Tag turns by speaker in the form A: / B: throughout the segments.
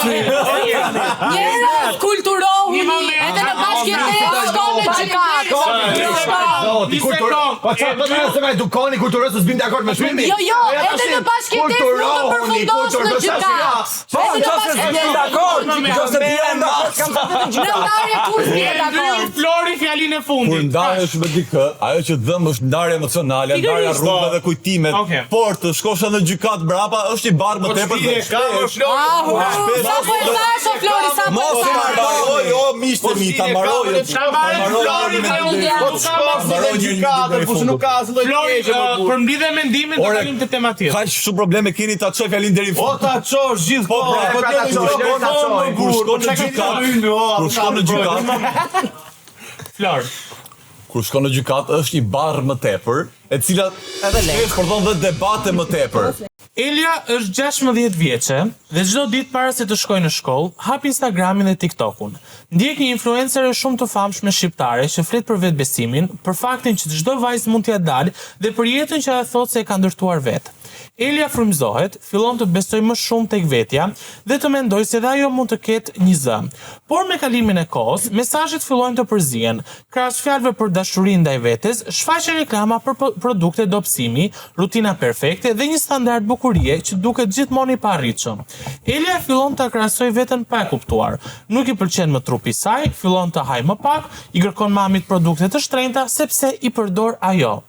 A: Njerëz kulturohuni, edhe në bashkëjetesë shkoni në gjykatë.
B: Po çfarë do të se më edukoni kulturës të zbin dakord me shpinën?
A: Jo, edhe në bashkëjetesë mund të përfundosh në gjykatë.
C: Po, nëse s'bjen dakord, nëse bjen dakord, kam të vetë
A: Në ndarje kur s'bjen dakord.
D: Flori fjalinë e
E: Kur
D: fundit.
E: ndahesh me dikë, ajo që dëm është ndarje emocionale, ndarja rrugëve dhe kujtimet. Por të shkosh në gjykat brapa është i barë më tepër dhe
A: Sa po e thash o Flori, sa po
E: mos
A: e
E: e marroj, o miqtë mi, ta marroj.
D: Flori, përmbledhe mendimin të kalim të tema tjetër.
E: Kaq shumë probleme keni ta çoj fjalin deri në fund.
B: O ta çosh gjithkohë.
E: Kur shkon në gjykat,
D: Flor.
E: kur shkon në gjykat është i barë më tepër, e cila edhe shpërndon dhe debate më tepër.
D: Elia është 16 vjeçe dhe çdo ditë para se të shkojë në shkollë, hap Instagramin dhe TikTokun. Ndjek një influencere shumë të famshme shqiptare që flet për vetbesimin, për faktin që çdo vajzë mund t'ia dalë dhe për jetën që ajo thotë se e ka ndërtuar vetë. Elia frymëzohet, fillon të besoj më shumë tek vetja dhe të mendoj se dhe ajo mund të ketë një zë. Por me kalimin e kohës, mesazhet fillojnë të përzihen. Krahas fjalëve për dashurinë ndaj vetes, shfaqen reklama për produkte dobësimi, rutina perfekte dhe një standard bukurie që duket gjithmonë i paarritshëm. Elia fillon ta krahasoj veten pa e kuptuar. Nuk i pëlqen më trupi i saj, fillon të hajë më pak, i kërkon mamit produkte të shtrenjta sepse i përdor ajo.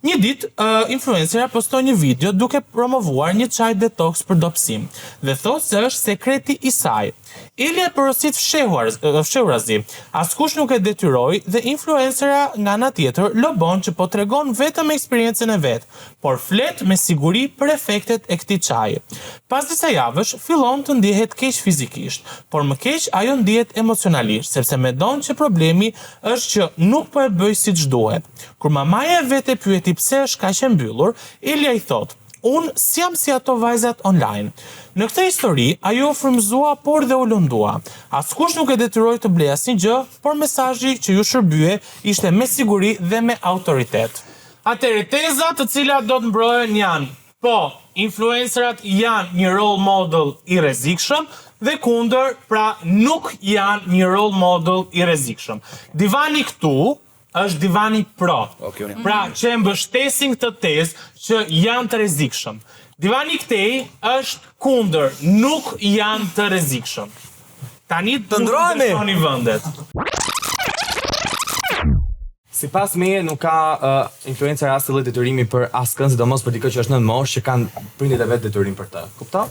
D: Një ditë, influencera postoi një video duke promovuar një çaj detox për dobësim dhe thotë se është sekreti i saj. Elia porosit fshehurazi, askush nuk e detyroi dhe influencera nga ana tjetër lobon që po tregon vetëm eksperiencën e vet, por flet me siguri për efektet e këtij çaji. Pas disa javësh fillon të ndihet keq fizikisht, por më keq ajo ndihet emocionalisht, sepse mendon që problemi është që nuk po e bëj siç duhet. Kur mamaja e vet e pyeti pse është kaq e mbyllur, Elia i thotë: "Unë s'jam si ato vajzat online." Në këtë histori, ajo u frymëzua por dhe u lëndua. Askush nuk e detyroi të blej asnjë gjë, por mesazhi që ju shërbye ishte me siguri dhe me autoritet. Atëherë tezat të cilat do të mbrohen janë: po, influencerat janë një role model i rrezikshëm dhe kundër, pra nuk janë një role model i rrezikshëm. Divani këtu është divani pro. Pra që e mbështesin këtë tezë që janë të rrezikshëm. Divani këtej është kundër, nuk janë të rrezikshëm. Tani të ndrohemi vendet.
C: Sipas meje nuk ka influencer as të lloj detyrimi për askën, sidomos për dikë që është nën moshë që kanë prindit e vet detyrim për të. Kupton?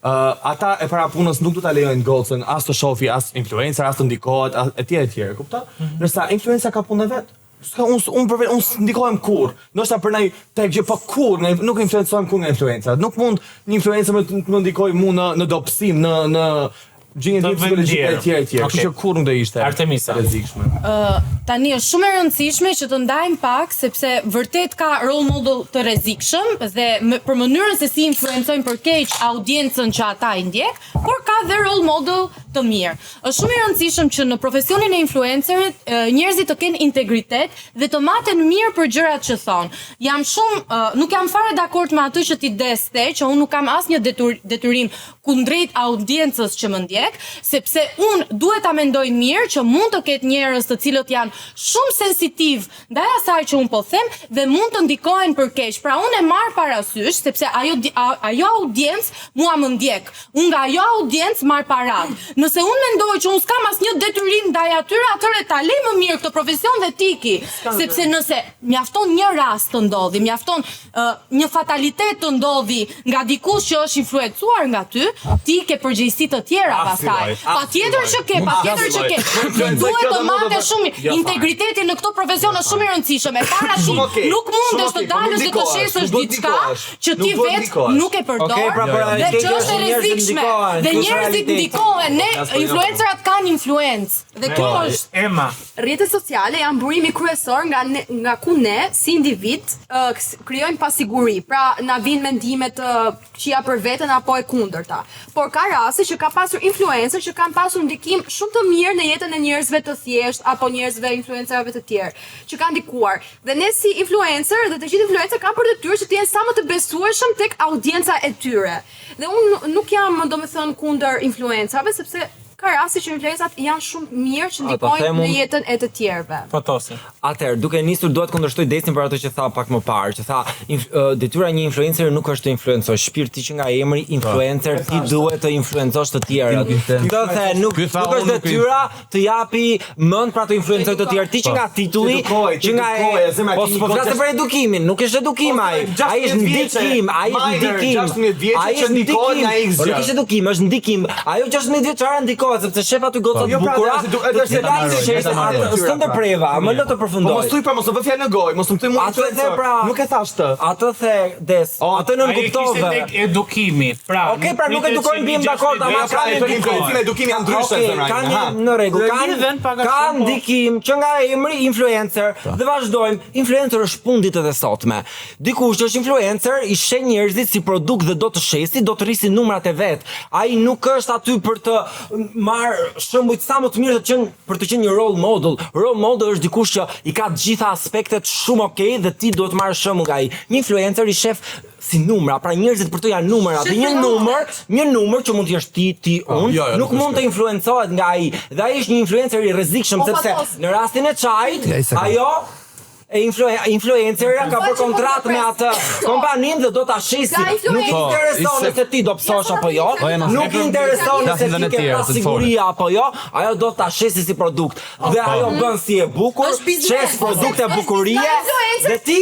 C: Ata e para punës nuk do ta lejojnë gocën as të shofi as influencer, as të ndikohet etj etj, kupton? Ndërsa influencer ka punën e vet. Unë ndikohem kur. Ndoshta për ndaj tek gjë, po kur, nuk influencojmë kur nga influencerat. Nuk mund një influencer më ndikoj mua në dobësim, në gjinjë psikologjike etj. Kështu që kur nuk do ishte
D: Artemisa
C: rrezikshme.
A: Tani është shumë e rëndësishme që të ndajmë pak, sepse vërtet ka role model të rrezikshëm dhe për mënyrën se si influencojnë për keq audiencën që ata i ndjek, por ka dhe role model të mirë. Është shumë i rëndësishëm që në profesionin e influencerit njerëzit të kenë integritet dhe të maten mirë për gjërat që thonë. Nuk jam fare dakord me atë që ti deste, që unë nuk kam asnjë detyrim kundrejt audiencës që më ndjek, sepse unë duhet ta mendoj mirë që mund të ketë njerëz të cilët janë shumë sensitiv ndaj asaj që unë po them dhe mund të ndikohen për keq. Pra unë e marr parasysh sepse ajo audiencë mua më ndjek. Unë nga ajo audiencë marr parat. Nëse unë mendoj që unë s'kam asnjë detyrim ndaj atyre, atëherë ta lej më mirë këtë profesion dhe tiki. Sepse nëse mjafton një rast të ndodhi, mjafton një fatalitet të ndodhi nga dikush që është influencuar nga ty, ti ke përgjegjësi të tjera pastaj. Patjetër që ke. Duhet të mate shumë integriteti në këtë profesion është shumë i rëndësishëm. E para ti nuk mundesh të dalësh dhe të shesësh diçka që ti vetë nuk e përdor dhe që është e rrezikshme. Dhe njerëzit ndikohen, influencerat kanë influencë. Dhe kjo është
D: Emma.
F: Rrjetet sociale janë burimi kryesor nga ku ne si individ krijojmë pasiguri. Pra na vijnë mendime të këqija për veten apo e kundërta. Por ka raste që ka pasur influencer që kanë pasur ndikim shumë të mirë në jetën e njerëzve të thjesht apo njerëzve influencerëve të tjerë që kanë ndikuar. Dhe ne si influencer dhe të gjithë influencer kanë për detyrë që të jenë sa më të besueshëm tek audienca e tyre. Dhe unë nuk jam domethënë kundër influencerëve sepse ka raste që influencat janë shumë mirë që ndikojnë në jetën e të tjerëve.
D: Fatosi.
G: Atëherë, duke nisur duhet kundërshtoj Desin për ato që tha pak më parë, që tha detyra e një influencer nuk është të influencosh, shpirti që nga emri influencer ti duhet të influencosh të tjerët. Do të nuk është detyra të japi mend për ato influencerë të tjerë, ti që nga titulli, që nga po flasë për edukimin, nuk është edukim ai. Ai është ndikim, Po nuk është edukim, është ndikim. Ajo 16 vjeçare ndikon sepse shef aty gocat të bukura, është s'të ndërpreva, më lë të përfundoj.
B: Po mos thuj pra mos u bë fjalë në gojë, mos më thuj mua influencer. Nuk e thash të.
G: Atë the Des, atë nuk kuptove.
D: Tek edukimi. Pra,
G: okej, pra nuk edukojnë bim dakord, ama
B: ka edukimi janë ndryshe
G: kanë në rregull, ka ndikim që nga emri influencer dhe vazhdojmë. Influencer është punë ditët e sotme. Dikush që është influencer i sheh njerëzit si produkt dhe do të shesi, do të rrisi numrat e vet. Ai nuk është aty për të marr shembuj sa më të mirë për të qenë një role model. Role model është dikush që i ka të gjitha aspektet shumë okay dhe ti duhet të marrësh shembull nga ai. Një influencer i shef si numra, pra njerëzit për të janë numra, dhe një numër që mund të jesh ti, unë, nuk mund të influencohet nga ai. Dhe ai është një influencer i rrezikshëm sepse në rastin e çajit, ajo influencerja ka bërë kontratë me atë kompaninë dhe do ta shisi. Nuk i intereson se ti do psosh apo jo, nuk i intereson se ti ke pasiguria apo jo, ajo do ta shisi si produkt. Dhe ajo bën si e bukur, shes produkte bukurie dhe ti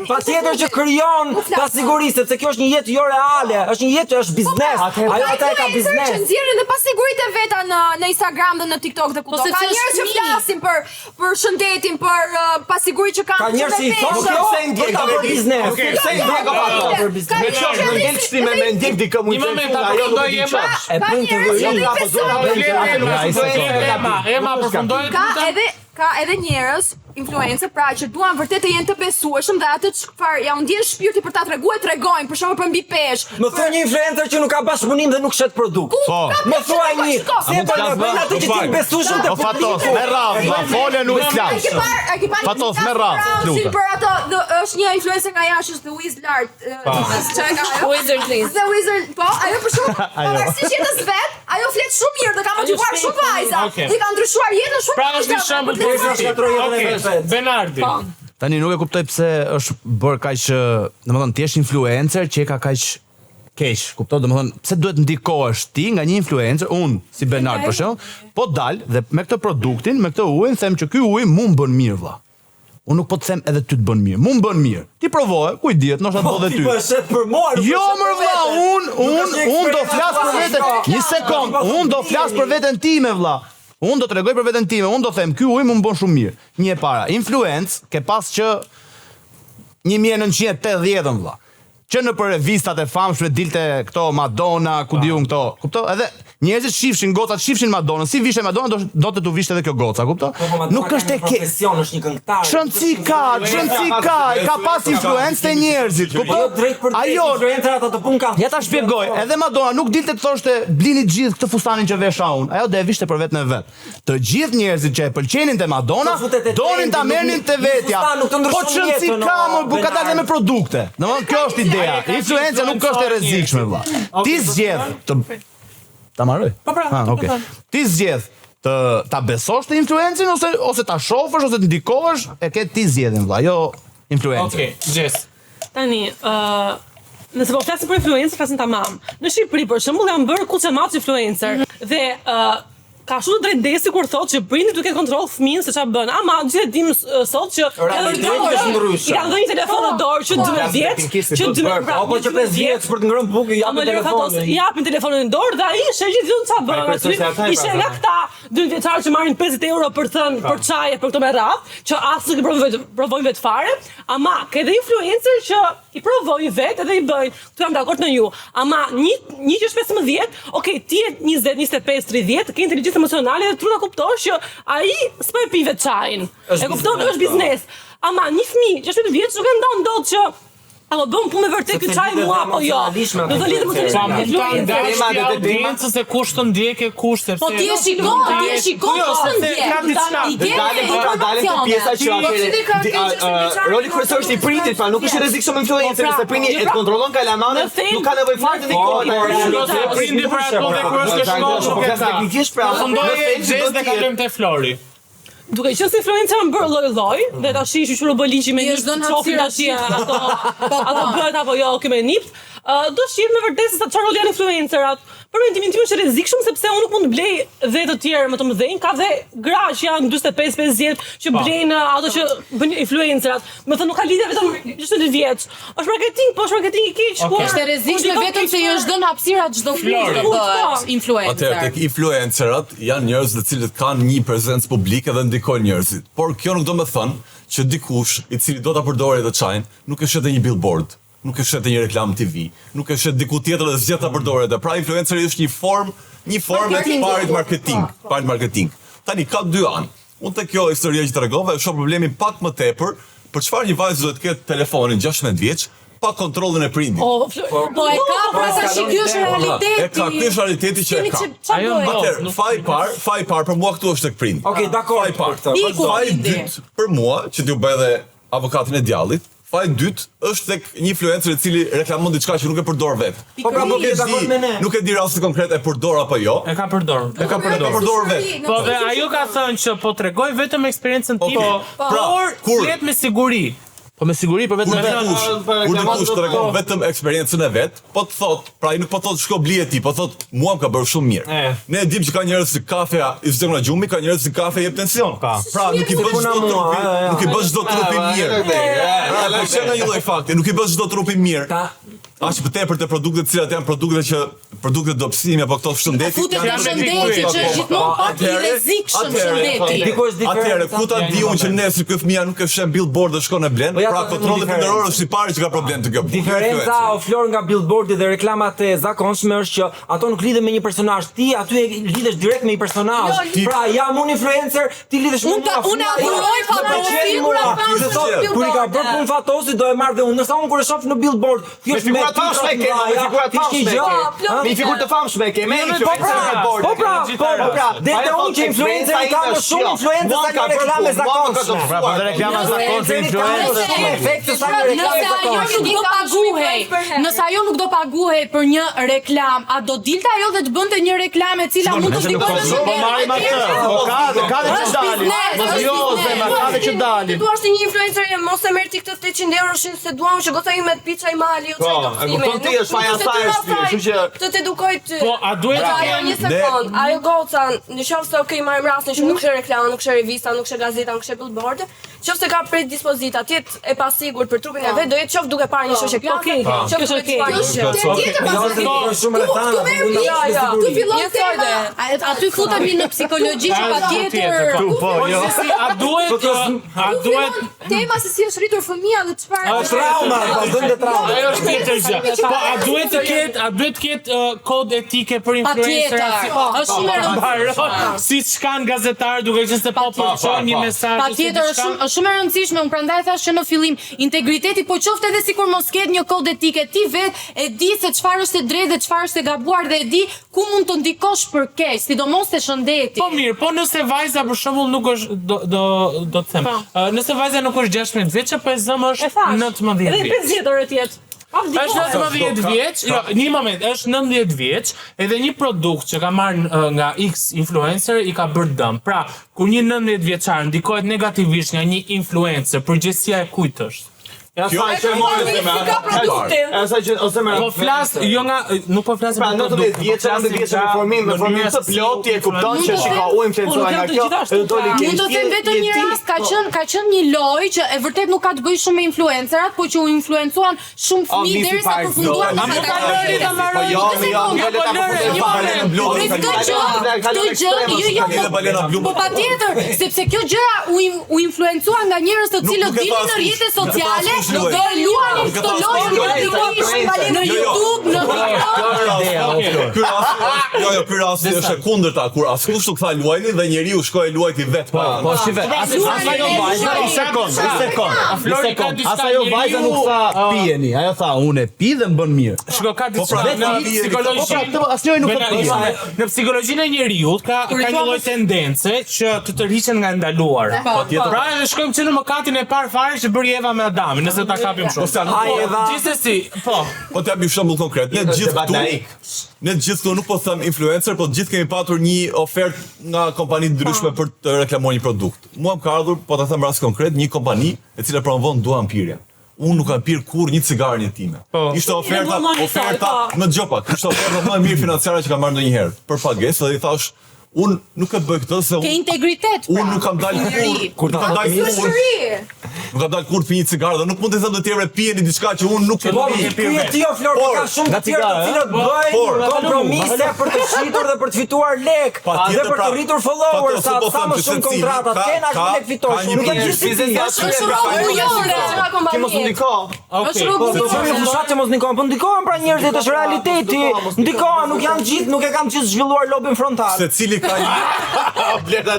G: patjetër që krijon pasiguri sepse kjo është një jetë jo reale, është një jetë që është biznes. Ajo ata ka biznes.
F: Që nxjerrin dhe pasiguritë veta në Instagram dhe në TikTok dhe kudo. Ka njerëz që flasin për shëndetin, për pasiguri që
G: ka njerëz që thonë për biznes.
B: Se ndjek apo me çosh në ndjek shtime me ndjek dikë mund të thonë ajo do të çosh.
G: E bën të
D: Ema përfundoi.
F: Ka edhe njerëz influencer pra që duan vërtet të jenë të besueshëm dhe atë çfarë ja u ndjen shpirti për ta treguar tregojnë, për shembull për mbi peshë.
G: Më thon një influencer që nuk ka bashkëpunim dhe nuk shet produkt. Më thuaj një, se bën atë që ti besueshëm të
B: Fatos, me radhë, folja nuk flas. Fatos, me radhë, lutem.
F: Për ato është një influencer nga jashtë, The Wizard.
A: Wizard Liz.
F: The Wizard, po, ajo për shkak pavarësisht jetës vet, ajo flet shumë mirë dhe ka motivuar shumë vajza. Dhe ka ndryshuar jetën shumë.
D: Pra është një shembull Benardi.
H: Tani nuk e kuptoj pse është bërë kaq, domethënë ti je influencer që ka kaq keq, kuptoj, domethënë pse duhet ndikohesh ti nga një influencer, unë si Benard për shembull, po dal dhe me këtë produktin, me këtë ujin them që ky ujë mu bën mirë vlla. Unë nuk po të them edhe ty të bën mirë, mu bën mirë. Ti provoje, kuj dihet, ndoshta do dhe ty.
G: Ti po shet për mua.
H: Jo më vlla, unë do flas për veten. Një sekond, unë do flas për veten time vlla. Unë do të tregoj për veten time, unë do them ky ujë më bën shumë mirë. Një e para, influencë ke pas që 1980 vlla. Që në për revistat e famshme dilte këto Madonna, ku diun këto, kupto? Edhe njerëzit shifshin gocat, shifshin Madonna, si vishte Madonna do të tu vishte edhe kjo goca, kupto? Nuk është e ke.
G: Profesion është një këngëtar.
H: Çonci ka, ka pas influencë te njerëzit, kupto?
G: Ajo influencerat ato pun kanë.
H: Ja ta shpjegoj, edhe Madonna nuk dilte të thoshte blini gjithë këtë fustanin që vesha unë. Ajo do e vishte për vetën e vet. Të gjithë njerëzit që e pëlqenin te Madonna, donin ta merrnin te vetja. Po çonci ka, më ka dalë me produkte. Domethënë kjo është influenca nuk është e rrezikshme vlla. Ti zgjedh ta marrë.
D: Po pra.
H: Okej. Ti zgjedh ta besosh te influencin ose ta shohësh ose të ndikohesh, e ke ti zgjedhjen vlla, jo influencer.
D: Okej, Jess.
I: Tani, nëse po flasim për influencer, flasim tamam. Në Shqipëri për shembull janë bërë kuçemaç influencer dhe ka shumë drejt Desi kur thotë që prindit duhet të ketë kontroll fëmijën se çfarë bën. Ama gjithë dim sot që i kanë dhënë një telefon në dorë që 12 vjeç, që 12
G: apo që 5 vjeç për të ngrënë bukë japin telefonin.
I: Japin telefonin në dorë dhe ai sheh gjithë çfarë bën aty. I sheh nga këta 2 vjeçar që marrin 50 euro për thënë për çaje për këto me radh, që as nuk e provojnë vetë fare, ama ka edhe influencer që i provojnë vetë edhe i bëjnë. Ktu jam dakord me ju. Ama një që është 15, okay, ti je 20, 25, 30, ke inteligjencë emocionale dhe truta kuptosh që ai s'po e pi vetë çajin. E kupton, është biznes. Ama një fëmijë që është 20 vjeç nuk e ndan dot që Apo bëm punë vërtet ky çaj mua apo jo. Do të lidhem me
D: audiencës se kush të ndjekë kush sepse.
A: Po ti e shikon kush të ndjek.
B: Dalin të pjesa që roli kryesor është i prindit, pra nuk është rrezikshëm influencer, se prindi e kontrollon kalamanën, nuk ka nevojë fare të ndikojë.
D: Prindi për ato dhe kur është shkollë nuk e ka.
B: Teknikisht pra,
D: fundoi gjest dhe kalojmë te Flori.
I: Duke qenë se influencer më bërë lloj-lloj, dhe tash që bë liçi me një çofi tash ato bëhet apo jo këme nipt. Do shihim me vërtetë se çfarë rol janë influencerat. Për mendimin tim është rrezikshëm sepse unë nuk mund të blej dhe të tjerë më të mëdhenj, ka dhe gra që janë 45-50 vjet që blejnë ato që bën influencerat. Më thënë nuk ka lidhje vetëm 20 vjeç. Është marketing, po është marketing i keq.
A: Është e rrezikshme vetëm se i është dhënë hapësira çdo fëmijë të bëhet influencer.
E: Atëherë tek influencerat janë njerëz të cilët kanë një prezencë publike dhe ndikojnë njerëzit. Por kjo nuk do të thonë që dikush i cili do ta përdorë të çajin nuk e shet një billboard. Nuk e shet një reklam TV, nuk e shet diku tjetër dhe zgjedh ta përdoret. Pra influenceri është një formë e parit marketing. Tani ka dy anë. Unë tek kjo historia që tregova, shoh problemin pak më tepër për çfarë një vajzë duhet të ketë telefonin 16 vjeç pa kontrollin e prindit.
A: Po e ka, pra tash ky është realiteti.
E: E ka, ky është realiteti që e ka. Atëherë, faji parë për mua këtu është tek prindi.
G: Okej, dakor.
E: Faji dytë për mua, që t'ju bëj edhe avokatin e djallit, faji dytë është tek një influencer i cili reklamon diçka që nuk e përdor vetë. Nuk e di rastin konkret e përdor apo jo.
D: E ka përdor.
E: E ka përdor vetë.
D: Po dhe ajo ka thënë që po tregoj vetëm eksperiencën time, por flet me siguri.
H: Po me siguri për vetëm
E: kur dikush tregon vetëm eksperiencën e vet, po të thot, pra ai nuk po thot shko blie ti, po thot mua më ka bërë shumë mirë. Ne e dim që ka njerëz që kafeja i vjen nga gjumi, ka njerëz që kafe jep tension. Pra nuk i bën çdo trupi mirë. Pra është një lloj fakti, nuk i bën çdo trupi mirë. Ashtë për tepër të produktet cilat janë produkte dobësimi apo këto shëndeti.
A: Futet në shëndeti që është gjithmonë pak i rrezikshëm shëndeti.
E: Atëherë, ku ta di unë që nesër ky fëmia nuk e shën billboard dhe shkon e blen, pra kontrolli prindëror është i pari që ka problem të kjo.
G: Diferenca o Flor nga billboardi dhe reklamat e zakonshme është që ato nuk lidhen me një personazh. Ti aty e lidhesh direkt me një personazh. Pra jam unë influencer, ti lidhesh me mua.
A: Unë adhuroj fatosin
G: kur i ka bërë punë fatosi do e marr dhe unë. Ndërsa unë kur e shoh në billboard, thjesht me
B: me figurë të famshme ke, me influencer
G: po pra, dhe unë që influencer ka më shumë influencer sa një reklame zakonshme.
H: Pra, po dhe reklama zakonshme influencer.
A: Nëse ajo nuk do paguhej për një reklam, a do dilte ajo dhe të bënte një reklam e cila mund të ndikojë në
H: Po marrim atë. Po ka dhe që dalin. Mos jo, zema, ka dhe që dalin.
F: Ti thua se një influencer mos e merr ti këtë 800 euroshin se duam që goca ime pica i mali u çaj do
B: ti është faja saj është, kështu që
F: të edukoj ty.
D: Po, a duhet të
F: ajo një sekond, ajo goca, nëse okay marrim rastin që nuk është reklam, nuk është revista, nuk është gazeta, nuk është billboard, nëse ka predispozita, ti e pasigurt për trupin e vet, do jetë qof duke parë një shoqë klase. Qoftë
G: shumë rrethana.
A: Tu fillon tema. Aty futemi në psikologji që patjetër.
H: Po, jo.
D: A duhet
F: tema se si është rritur fëmia dhe çfarë
G: trauma, vazhdon të trauma.
D: Ajo është tjetër gjë. Po a duhet të ketë kod etike për influencerat?
A: Është shumë e rëndësishme.
D: Siç kanë gazetarë duke qenë se po çojnë një mesazh.
A: Patjetër është shumë e rëndësishme. Unë prandaj thash që në fillim integriteti, po qoftë edhe sikur mos ketë një kod etike, ti vetë e di se çfarë është e drejtë dhe çfarë është e gabuar dhe e di ku mund të ndikosh për keq, sidomos te shëndeti.
D: Po mirë, po nëse vajza për shembull nuk është do të them. Nëse vajza nuk është 16 vjeç, apo e zëm është 19 vjeç.
I: Edhe 50 orë tjetër.
D: Është 19 vjeç, jo, një moment, është 19 vjeç, edhe një produkt që ka marrë nga X influencer i ka bërë dëm. Pra, kur një 19 vjeçar ndikohet negativisht nga një influencer, përgjegjësia e kujt është?
B: Ja sa që morë se më. Sa që ose më.
D: Po flas, jo nga, nuk po flasim
B: për produkt. Pra 19 vjeç, 19 vjeç me formimin të plot ti e kupton që shiko u influencoj nga kjo.
A: Mund të them vetëm një rast, ka qenë një lojë që e vërtet nuk ka të bëjë shumë me influencerat, po që u influencuan shumë fëmijë derisa përfunduan në ata. Po patjetër, sepse kjo gjë u influencua nga njerëz të cilët dilin në rrjetet sociale
F: luani këto lojë në YouTube,
E: Ky rasti është e kundërta, kur askush nuk tha luajni dhe njeriu shkoi luajti vetë.
H: Po shive, ajo vajza, një sekond. Ajo vajza nuk tha pijeni, ajo tha unë pi dhe më bën mirë.
D: Shiko, ka diçka në psikologjinë.
H: Asnjëri nuk e di.
D: Në psikologjinë e njeriut ka një lloj tendence që të tërhiqen nga ndaluar. Pra ne shkojmë që në mëkatin e parë fare që bëri Eva me Adamin, nëse ta kapim shumë. Gjithsesi, po.
E: Po t'jap një shembull konkret. Ne gjithë këtu nuk po them influencer, po gjithë kemi patur një ofertë nga kompani të ndryshme për të reklamuar një produkt. Mua më ka ardhur, po ta them rast konkret, një kompani e cila promovon duan pirje. Unë nuk kam pirë kur një cigare një time. Ishte oferta më gjopa, ishte oferta më e mirë financiare që kam marrë ndonjëherë. Për pagesë dhe i thash, unë nuk e bëj këtë se
A: ke integritet.
E: Unë nuk kam dalë kur të nuk kam dalë kur të pi një cigare dhe nuk mund të them të tjerëve pijeni diçka që unë nuk e pi.
G: Ky ti o Flor, ka shumë të tjerë të cilët bëjnë kompromise për të shitur dhe për të fituar lek, dhe për të rritur followers, sa më shumë kontrata kanë, aq më lek fitojnë. Nuk e di
F: është rrugë
B: Ti mos ndiko.
F: Është rrugë
G: Po fushat që mos ndikohen, po ndikohen pra njerëzit, është realiteti. Ndikohen, nuk janë gjithë, nuk e kanë gjithë zhvilluar lobin frontal.
E: Secili ka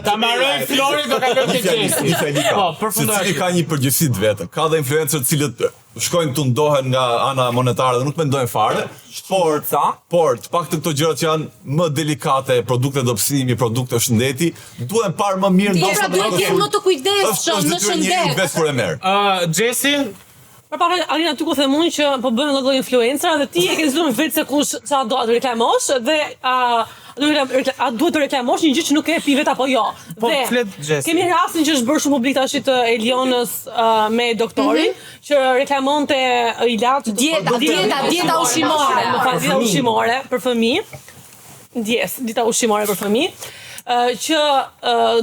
D: ta marroj Flori do kaloj te Gjesi. Po, përfundoj.
E: Secili ka një përgjegjësi të vetën. Ka dhe influencer të cilët shkojnë të ndohen nga ana monetare dhe nuk mendojnë fare. Por të paktën këto gjëra që janë më delikate, produkte dobësimi, produkte shëndeti, duhen parë më mirë ndoshta.
A: Duhet të jenë më të kujdesshëm në shëndet.
D: Gjesi?
I: Përpara Alina ty ku them unë që po bëhen lloj influencer dhe ti e ke zgjuar vetë se kush çfarë do të reklamosh dhe duhet të reklamosh një gjë që nuk e pi vet apo jo. Dhe kemi rastin që është bërë shumë publik tash të Elionës me doktorin që reklamonte ilaç
A: dieta ushqimore.
I: Dieta ushqimore për fëmijë. Dieta ushqimore për fëmijë. Që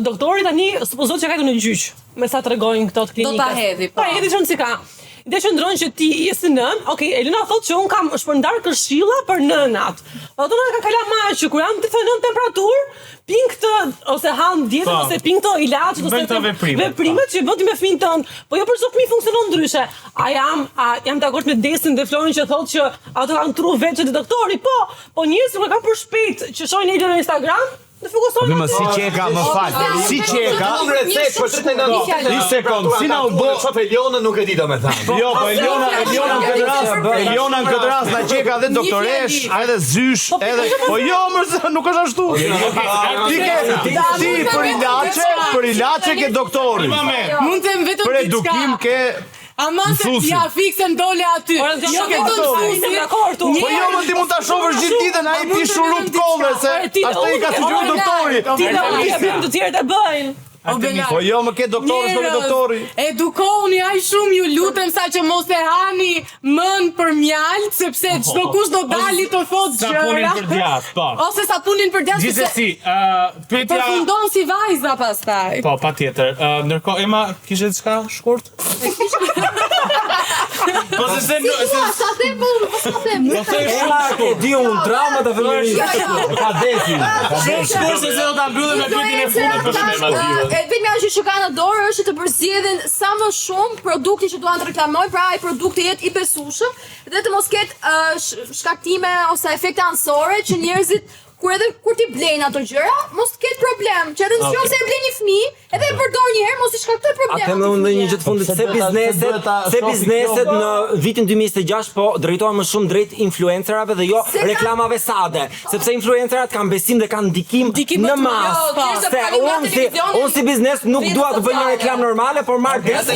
I: doktori tani supozohet që ka në gjyq me sa tregojnë këto të klinikës.
A: Do ta hedhi.
I: Po hedhi çon si ka. Ide që ndronë që ti je si nën, Elina thotë që unë kam shpërndar këshilla për nënat. Ato nëna ka kalamar që kur janë 39 temperaturë, pin këtë ose han dietën ose pin këto ilaç ose veprimet që bën ti me fëmijën tënd. Po jo për çdo fëmijë funksionon ndryshe. Jam dakord me Desin dhe Florin që thotë që ato kanë tru vetë te doktori. Po njerëzit që kanë për shpejt që shohin Elina në Instagram,
H: Më si qeka, më falë. Si qeka. Një sekund, si na u bë.
B: Elionën nuk e di do me thamë.
H: Jo, po Eliona në këtë rast na qeka dhe doktoresh, edhe zysh, edhe. Po jo, mërë, nuk është ashtu. Ti për ilaçe ke doktori.
A: Mund të më vetëm
H: për edukim ke
A: Ama se ja fiksen dole aty. Jo ke të
H: Po jo, më ti mund ta shohësh gjithë ditën, ai pi shurup kolle se ashtu i ka sugjeruar doktori.
I: Ti do të bëjmë të tjerë të bëjnë.
H: Po jo, më ke doktorë, s'po ke doktori.
A: Edukoni ai shumë, ju lutem sa që mos e hani mend për mjalt, sepse çdo kush do dali të thotë gjëra.
D: Sapunin për djath, po.
A: Ose sapunin për djath.
D: Gjithsesi, pyetja
A: përfundon si vajza pastaj.
D: Po, patjetër. Ndërkohë Ema kishe diçka shkurt? Po se
F: sa them.
G: Ema e di un drama të fëmijës. Ka desin.
D: Shumë shkurt se do ta mbyllim me pyetjen e fundit për shkak.
F: Vetëm ajo që ka në dorë është të përzgjedhin sa më shumë produktin që duan të reklamojnë, pra ai produkti jetë i besueshëm dhe të mos ketë shkaktime ose efekte anësore që njerëzit kur ti blejnë ato gjëra, mos të ketë problem, që edhe nëse e blen një fëmijë, edhe e përdor një herë, mos i shkaktoj problem.
G: Atë më ndonjë një gjë të fundit se bizneset në vitin 2026 po drejtohen më shumë drejt influencerave dhe jo reklamave sade, sepse influencerat kanë besim dhe kanë ndikim në masë. Se unë si biznes nuk dua të bëj një reklam normale, por marr desë.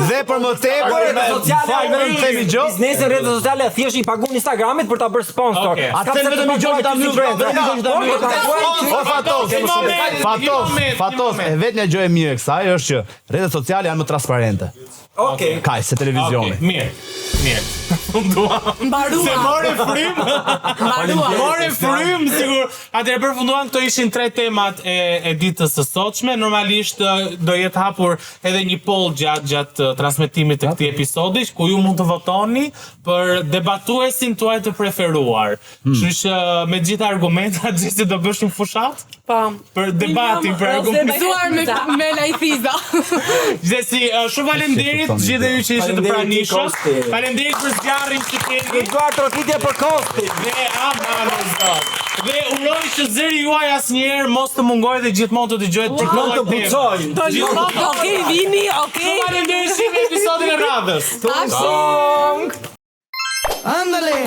H: Dhe për më tepër
G: biznesin rrjetet sociale thjesht i paguan Instagramit për ta bërë sponsor.
H: Atë vetëm i gjoj ta Fatos, e vetë një gjë e mirë kësaj është që rrjetet sociale janë më transparente. Kaj, se televizioni.
D: Mirë.
A: Mbarua.
D: Se more frym. More frym sigur. Atëherë përfunduan, këto ishin 3 temat e ditës së sotshme. Normalisht do jetë hapur edhe një poll gjatë transmetimit të këtij episodi, ku ju mund të votoni për debatuesin tuaj të preferuar. Kështu që me gjitha argumentat Gjesi do bësh një fushat? Për debatin, për argumentuar
A: me lajthiza.
D: Gjesi, shumë faleminderit gjithë ju që ishte të pranishëm. Faleminderit për zjarrin që keni.
G: Duar trokitje për Kostin.
D: Dhe uroj që zëri juaj asnjëherë mos të mungojë dhe gjithmonë të dëgjohet
G: Gjithmonë të buçojnë.
I: Okej, vini, okej.
D: Faleminderit për episodin e radhës.
G: Song.
J: Ándale.